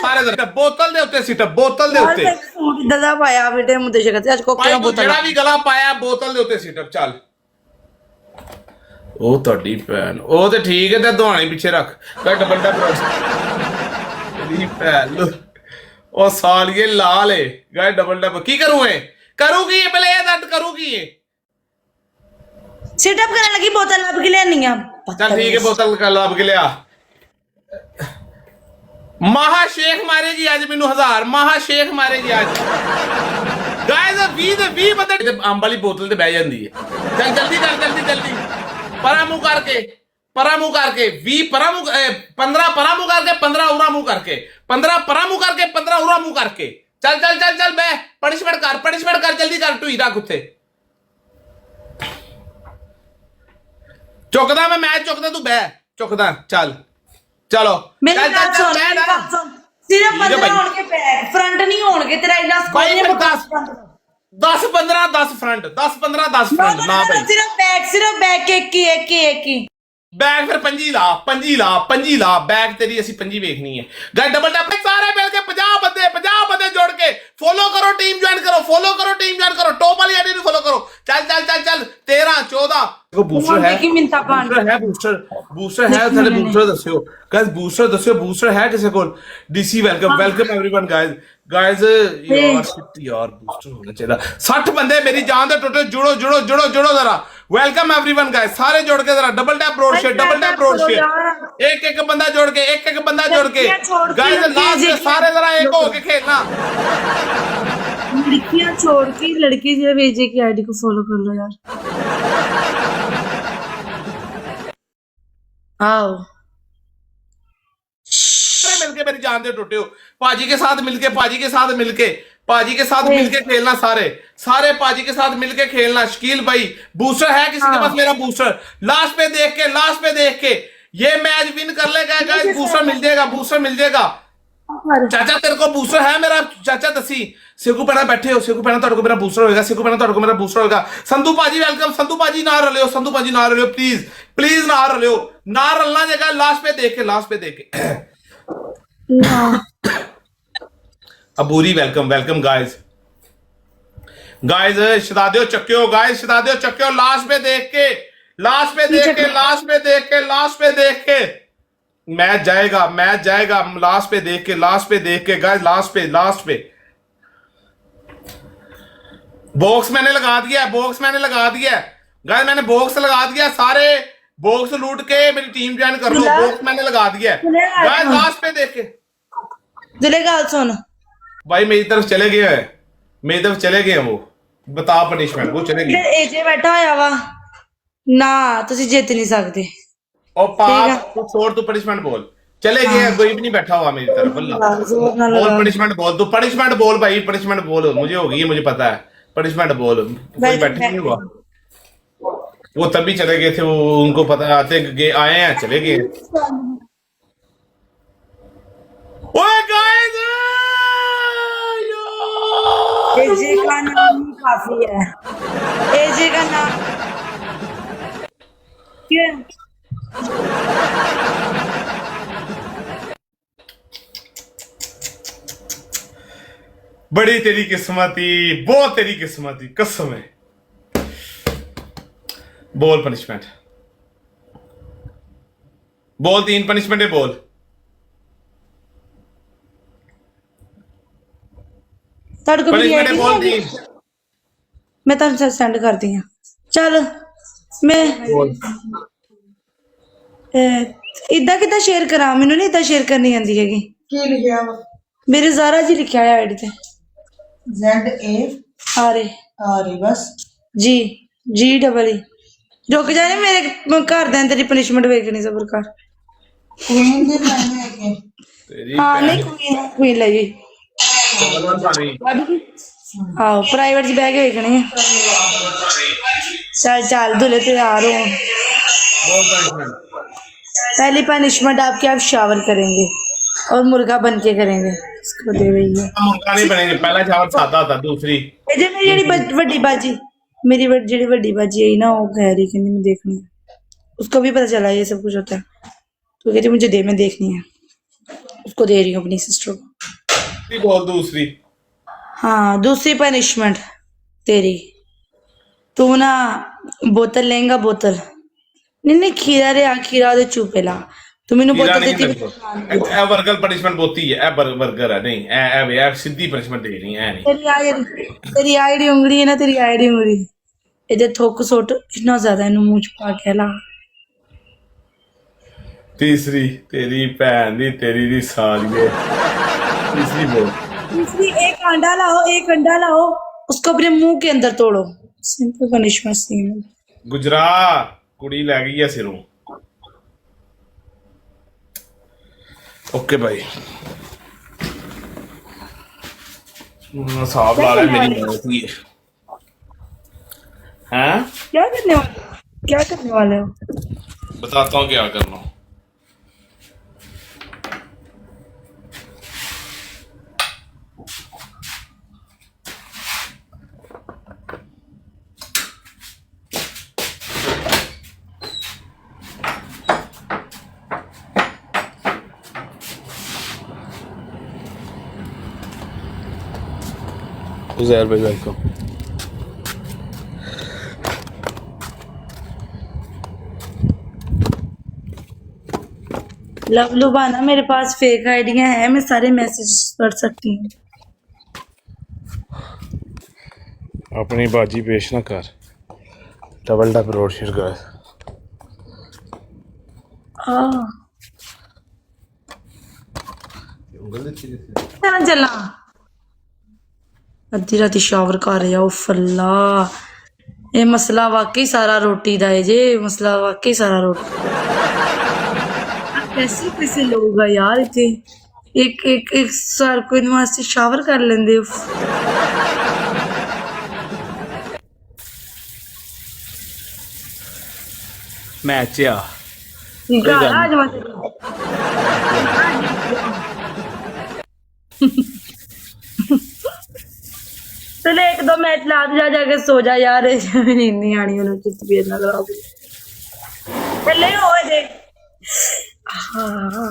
ਸਾਰੇ ਦੇ ਬੋਤਲ ਦੇ ਉੱਤੇ ਸਿੱਟ ਬੋਤਲ ਦੇ ਉੱਤੇ ਸੂਟ ਦਦਾ ਪਾਇਆ ਬੇਟੇ ਮੁੰਡੇ ਸ਼ਕਤ ਅੱਜ ਕੋਕੇ ਭਾਈ ਬੋਤਲ ਜਿਹੜਾ ਵੀ ਗਲਾ ਪਾਇਆ ਬੋਤਲ ਦੇ ਉੱਤੇ ਸਿੱਟ ਚੱਲ ਉਹ ਤੁਹਾਡੀ ਭੈਣ ਉਹ ਤੇ ਠੀਕ ਹੈ ਤੇ ਦੁਹਾਣੀ ਪਿੱਛੇ ਰੱਖ ਕੱਟ ਬੰਦਾ ਤੇਰੀ ਭੈਣ ਉਹ ਸਾਲੀਏ ਲਾਲ ਏ ਗਾਇ ਡਬਲ ਡਬ ਕੀ ਕਰੂ ਏ ਕਰੂਗੀ ਇਹ ਪਹਿਲੇ ਇਹ ਦੱਟ ਕਰੂਗੀ ਇਹ ਸਿਟ ਅਪ ਕਰਨ ਲੱਗੀ ਬੋਤਲ ਲੱਭ ਕੇ ਲਿਆਨੀ ਆ चल ठीक है बोतल का लाभ के लिया महा शेख मारेगी आज मैनू 1000 महा शेख मारेगी आज गाइस 20 बंदे अंब वाली बोतल ते बह जांदी है चल जल्दी कर जल्दी परा मुंह करके 20 परा मुंह 15 परा मुंह करके 15 उरा मुंह करके 15 परा मुंह करके 15 उरा मुंह करके चल बह पनिशमेंट कर जल्दी कर टूई रख उत्ते चुकदा मैं मैच चुकदा तू बह चुकदा चल चलो मेरी बात सुन सिर्फ 15 होंगे बैक फ्रंट नहीं होंगे तेरा इलाज कोई नहीं 10 फ्रंट 10 फ्रंट ना भाई सिर्फ बैक एक ही बैग फिर पंजी ला बैग तेरी ऐसी पंजी देखनी है गाइस डबल टैप सारे मिल के 50 बंदे जोड़ के फॉलो करो टीम ज्वाइन करो टॉप वाली आईडी फॉलो करो चल 13 14 को बूस्टर है बूस्टर है थोड़े बूस्टर दस्यो गाइस बूस्टर है किसी को डीसी वेलकम एवरीवन गाइस यार बूस्टर होना चाहिए 60 बंदे मेरी जान दे टोटल जुड़ो जरा वेलकम एवरीवन गाइस सारे जोड़ के जरा डबल टैप रोड शेयर एक बंदा जोड़ के गाइस लास्ट में सारे जरा एक हो के खेलना लड़कियां छोड़ के लड़के जो भेजे की आईडी को फॉलो कर लो यार आओ मिलके मेरी जान दे टूटे हो पाजी के साथ मिलके खेलना सारे पाजी के साथ मिलके खेलना शकील भाई बूस्टर है किसी के पास मेरा बूस्टर लास्ट पे देख के ये मैच विन कर लेगा गाइस बूस्टर मिल जाएगा चाचा तेरे को बूस्टर है मेरा चाचा दसी सिकू पहना बैठे हो सिकू पहना को मेरा बूस्टर होगा संधू पाजी वेलकम संधू पाजी ना रलियो प्लीज ना रलना जगह लास्ट पे देख के अबूरी वेलकम गाइस शदादियो चक्यो लास्ट पे देख के मैच जाएगा लास्ट पे देख के गाइस लास्ट पे बॉक्स मैंने लगा दिया गाइस मैंने बॉक्स लगा दिया सारे बॉक्स लूट के मेरी टीम ज्वाइन कर लो बॉक्स मैंने लगा दिया गाइस लास्ट पे देख के दिले गाल सुन भाई मेरी तरफ चले गए वो बता पनिशमेंट वो चले गए एजे बैठा होया वा ना तुसी जित नहीं सकते और पाप तू छोड़ तू पनिशमेंट बोल चले गए कोई भी नहीं बैठा हुआ मेरी तरफ बोल पनिशमेंट बोल तू पनिशमेंट बोल भाई पनिशमेंट बोल मुझे होगी मुझे पता है पनिशमेंट बोल कोई बैठा नहीं हुआ वो तभी चले गए थे वो उनको पता आए हैं चले गए ओए गाइस एजे का नाम ही काफी है एजे का नाम क्या बड़ी तेरी किस्मती बहुत तेरी किस्मती कसम है बोल पनिशमेंट बोल 3 पनिशमेंट है बोल पनिशमेंट बोल 3 मैं तुम सेंड कर दी हूं चल मैं इदा कि शेयर करा मैनू नहीं इदा शेयर करनी आंदी हैगी की लिखा मेरे ज़ारा जी लिखा है आईडी ते ZA बस जी डबल ई रुक जा मेरे घर दे तेरी पनिशमेंट वेखनी सबर कर क्वीन दे लाने है तेरी हां नहीं क्वीन लगी आओ प्राइवेट च बैग वेखनी है चल दूल्हे तैयार हो पहली पनिशमेंट आपकी आप शावर करेंगे और मुर्गा बन के करेंगे इसको दे रही है मुर्गा नहीं बनेंगे पहला चावल सादा था दूसरी ये जो मेरी बड़ी बाजी मेरी जेडी बड़ी बाजी है ना वो कह रही कि मैं देखनी है उसको भी पता चला ये सब कुछ होता है तो कहती मुझे दे मैं देखनी है उसको दे रही हूँ अपनी सिस्टर को। नहीं बोल दूसरी। हाँ दूसरी पनिशमेंट तेरी, तू ना बोतल लेंगा बोतल नहीं नहीं खीरा रे आ खीरा दे चूपे ला तू मैनू कीड़ा बोतल नहीं देती लगता ए वर्गल पनिशमेंट बोती है ए बर्गर है नहीं ए सीधी पनिशमेंट दे रही है नहीं तेरी आईडी उंगली है ना तेरी आईडी उंगली इधर थोक सोट इतना ज्यादा इनू मुंह च पा के ला। तीसरी तेरी भैन दी तेरी दी सालिए तीसरी बोल। तीसरी एक अंडा लाओ उसको अपने मुंह के अंदर तोड़ो। सिंपल पनिशमेंट सीन गुजरा कुड़ी लै गई है सिरों। ओके भाई साहब ला रहा है मेरी मौत हुई है। क्या करने वाले हो बताता हूँ क्या करना। उज़ैर भाई वेलकम। लवलू बाना मेरे पास फेक आइडिया है मैं सारे मैसेज पढ़ सकती हूँ। अपनी बाजी पेश ना कर डबल टैप रोड शेयर कर। चला अद्धी राती शावर कर जाओ फल्ला ये मसला वाकई सारा रोटी दा है जे मसला वाकई सारा रोटी कैसे कैसे लोग है यार इतने एक एक एक सार कोई वास्ते शावर कर लेंदे मैच आ आज चले एक दो मैच ला जा जाके सो जा यार नींद नहीं आनी उन्हें तबीयत ना खराब चले हो देख हाँ